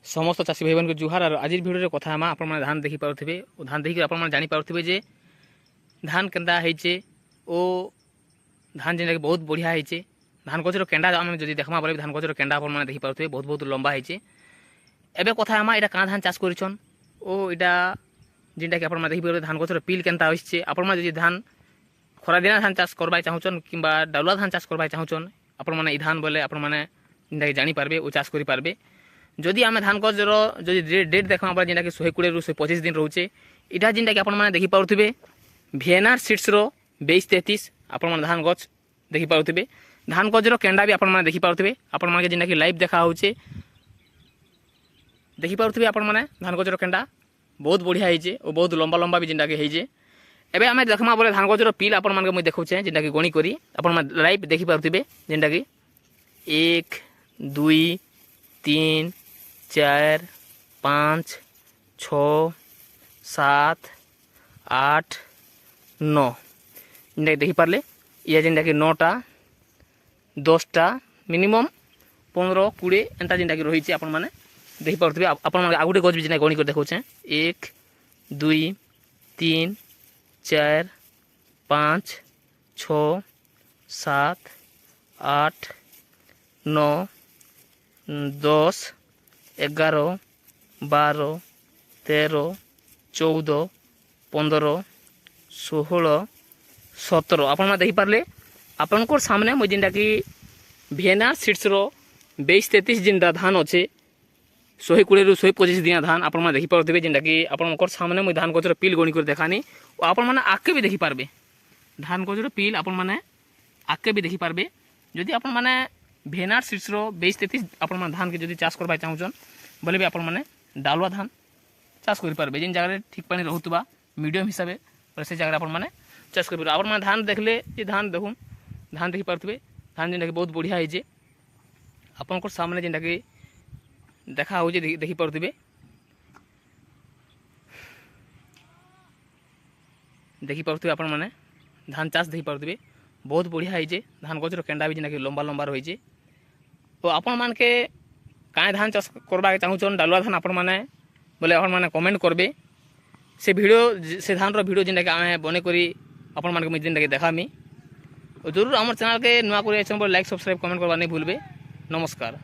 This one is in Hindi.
समस्त चाषी भाई बहन को जुहार। और आज भिडियो कथा आमा आपण माने धान देखि पारुथिबे ओ धान देखि आपण माने जानि पारुथिबे जे धान केंदा हेचे ओ धान जेने बहुत बढ़िया हेचे। धान गछर केंडा आमे जदि देखमा बोले धान गछर केंडा आपण माने देखि पारुथिबे बहुत बहुत लंबा हेचे। एबे कथा आमा एटा का धान चाष करिछन ओ एटा जेंटा कि आपण माने देखि पारुथिबे धान गछर पिल केंता होइछे। आपण माने जदि धान खरा दिना धान चाष करबाय चाहुचन किंबा डालुआ धान चाष करबाय चाहुचन आपण माने ई धान बोले आपण माने जेंटा कि जानि पारबे ओ चाष करि पारबे। जदि आम धान गजर जदि डेट देखा पड़े जेनटा कि 120 ରୁ 125 दिन रोचे इटा जेनटा कि आपण माने देखि पारुथिबे VNR सीड्स रो 2233 आपण माने धान गछ देखि पारुथिबे। धान गजर केंडा भी आपण माने देखि पारुथिबे। आपण माने जेनटा कि लाइव देखा होचे देखि पारुथिबे। आपण माने धान गजर केंडा बहुत बढ़िया हेजे और बहुत लंबा लंबा भी जेनटा कि हेजे। एबे आमे देखमा बोले धान गजर पिल आपण माने मु देखौछे जेनटा कि गणी करी आपण माने लाइव देखि पारुथिबे जेनटा कि 1 2 3 4 5 6 7 8 9 जेनटा देखि पारले या जेनटा कि 9टा 10टा मिनिमम 15 20 एंता जेनटा कि रही आपण माने देखि पारुथिबे। आपण माने आगुटे गज भी जेना गणी कर देखौछे 1 2 3 4 5 6 7 8 9 10 11 12 13 14 15 16 17 आपण मा देखि पारले आपण को सामने मु जेनटा कि VNR सीड्स रो 2233 जेनटा धान अच्छे 120 ରୁ 125 दिना धान आपण मा देखि पारुथिबे जेनटा कि आपण को सामने मु धान गजर पिल गणी कर देखानी और आपण माने आके भी देखि पारबे। धान गजर पिल आपण माने आके भी देखि पारबे। जदि आपण माने VNR सीड्स रो 2233 आपण माने धान के जदि चाष करबा चाहुचन बोले भी आपण माने डालुआ धान चाष करि पारबे। जेन जगह ठीक पानी रहउतबा मीडियम हिसाबे से जगह आपण माने चाष करि पारबे। आपण माने धान देखले जे धान देखुन धान देखि पारुथिबे धान जेनटा कि बहुत बढ़िया हेजे आपण को सामने जेनटा कि देखा हो देखि पारुथिबे। देखि पारुथिबे आपण माने धान चाष देखि पारुथिबे बहुत बढ़िया हेजे। धान गजर केंडा भी जेना कि लंबा लंबा रहिजे। तो आपण मान के काए धान चाष करबा चाहुचन डालुआ धान आपण माने बोले आपण माने कमेंट करबे। से वीडियो से धान रो वीडियो जेनटा कि आमे बने करी आपण मान के जेनटा कि देखामी। जरूर हमर चैनल के नुआ करी लाइक सब्सक्राइब कमेंट करबा नहीं भूलबे। नमस्कार।